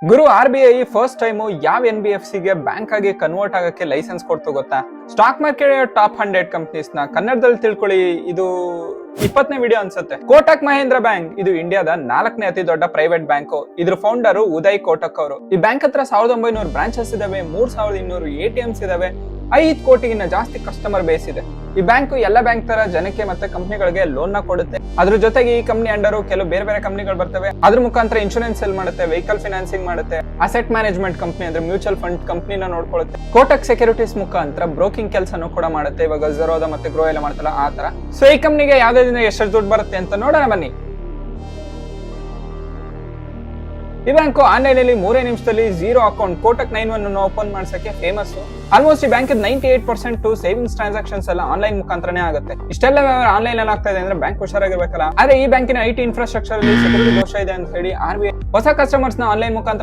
ಗುರು RBI first time ಯಾವ NBFC ಗೆ bank ಆಗಿ ಕನ್ವರ್ಟ್ ಆಗಕ್ಕೆ ಲೈಸೆನ್ಸ್ ಕೊಡ್ತು ಗೊತ್ತಾ? ಸ್ಟಾಕ್ ಮಾರ್ಕೆಟ್ ಟಾಪ್ 100 ಕಂಪನೀಸ್ ನ ಕನ್ನಡದಲ್ಲಿ ತಿಳ್ಕೊಳ್ಳಿ. ಇದು 20ನೇ ವಿಡಿಯೋ ಅನ್ಸುತ್ತೆ. ಕೋಟಕ್ ಮಹೇಂದ್ರ ಬ್ಯಾಂಕ್ ಇದು ಇಂಡಿಯಾದ 4ನೇ ಅತಿ ದೊಡ್ಡ ಪ್ರೈವೇಟ್ ಬ್ಯಾಂಕ್. ಇದ್ರ ಫೌಂಡರ್ ಉದಯ್ ಕೋಟಕ್ ಅವರು. ಈ ಬ್ಯಾಂಕ್ ಹತ್ರ 1900 ಬ್ರಾಂಚಸ್ ಇದಾವೆ, 3200 ATMs ಇದಾವೆ, 5 ಕೋಟಿಗಿನ್ನ ಜಾಸ್ತಿ ಕಸ್ಟಮರ್ ಬೇಸ್ ಇದೆ. ಈ ಬ್ಯಾಂಕ್ ಎಲ್ಲ ಬ್ಯಾಂಕ್ ತರ ಜನಕ್ಕೆ ಮತ್ತೆ ಕಂಪನಿಗಳಿಗೆ ಲೋನ್ ನ ಕೊಡುತ್ತೆ. ಅದ್ರ ಜೊತೆಗೆ ಈ ಕಂಪನಿ ಅಂಡರ್ ಕೆಲವು ಬೇರೆ ಬೇರೆ ಕಂಪನಿಗಳು ಬರ್ತವೆ. ಅದ್ರ ಮುಖಾಂತರ ಇನ್ಶೂರೆನ್ಸ್ ಸೆಲ್ ಮಾಡುತ್ತೆ, ವೆಹಿಕಲ್ ಫೈನಾನ್ಸಿಂಗ್ ಮಾಡುತ್ತೆ, ಅಸೆಟ್ ಮ್ಯಾನೇಜ್ಮೆಂಟ್ ಕಂಪನಿ ಅಂದ್ರೆ ಮ್ಯೂಚುವಲ್ ಫಂಡ್ ಕಂಪನಿನ ನೋಡ್ಕೊಳ್ಳುತ್ತೆ. ಕೋಟಕ್ ಸೆಕ್ಯೂರಿಟೀಸ್ ಮುಖಾಂತರ ಬ್ರೋಕಿಂಗ್ ಕೆಲಸನೂ ಕೂಡ ಮಾಡುತ್ತೆ. ಇವಾಗ ಝೆರೋದಾ ಮತ್ತೆ ಗ್ರೋ ಎಲ್ಲ ಮಾಡ್ತಲ್ಲ ಆ ತರ. ಸೊ ಈ ಕಂಪನಿಗೆ ಯಾವ್ದೇ ದಿನ ಎಷ್ಟು ದುಡ್ಡು ಬರುತ್ತೆ ಅಂತ ನೋಡೋಣ ಬನ್ನಿ. ಈ ಬ್ಯಾಂಕ್ ಆನ್ಲೈನ್ ಅಲ್ಲಿ 3 ನಿಮಿಷದಲ್ಲಿ 0 ಅಕೌಂಟ್ ಕೋಟಕ್ 91 ಓಪನ್ ಮಾಡ್ಸಕ್ಕೆ ಫೇಮಸ್. ಆಲ್ಮೋಸ್ಟ್ ಈ ಬ್ಯಾಂಕ್ 98% ಸೇವಿಂಗ್ಸ್ ಟ್ರಾನ್ಸಾಕ್ಷನ್ಸ್ ಎಲ್ಲ ಆನ್ಲೈನ್ ಮುಖಾಂತರನೇ ಆಗುತ್ತೆ. ಇಷ್ಟೆಲ್ಲ ಆನ್ಲೈನ್ ಅಲ್ಲಿ ಆಗ್ತಾ ಇದೆ ಅಂದ್ರೆ ಬ್ಯಾಂಕ್ ಹುಷಾರಾಗಿರ್ಬೇಕಲ್ಲ. ಆದ್ರೆ ಈ ಬ್ಯಾಂಕಿನ IT ಇನ್ಫ್ರಾಸ್ಟ್ರಕ್ಚರ್ ಅಲ್ಲಿ ಸೆಕ್ಯೂರಿಟಿ ದೋಷ ಇದೆ ಅಂತ ಹೇಳಿ RBI ಹೊಸ ಕಸ್ಟಮರ್ಸ್ ನ ಆನ್ಲೈನ್ ಮುಖಾಂತರ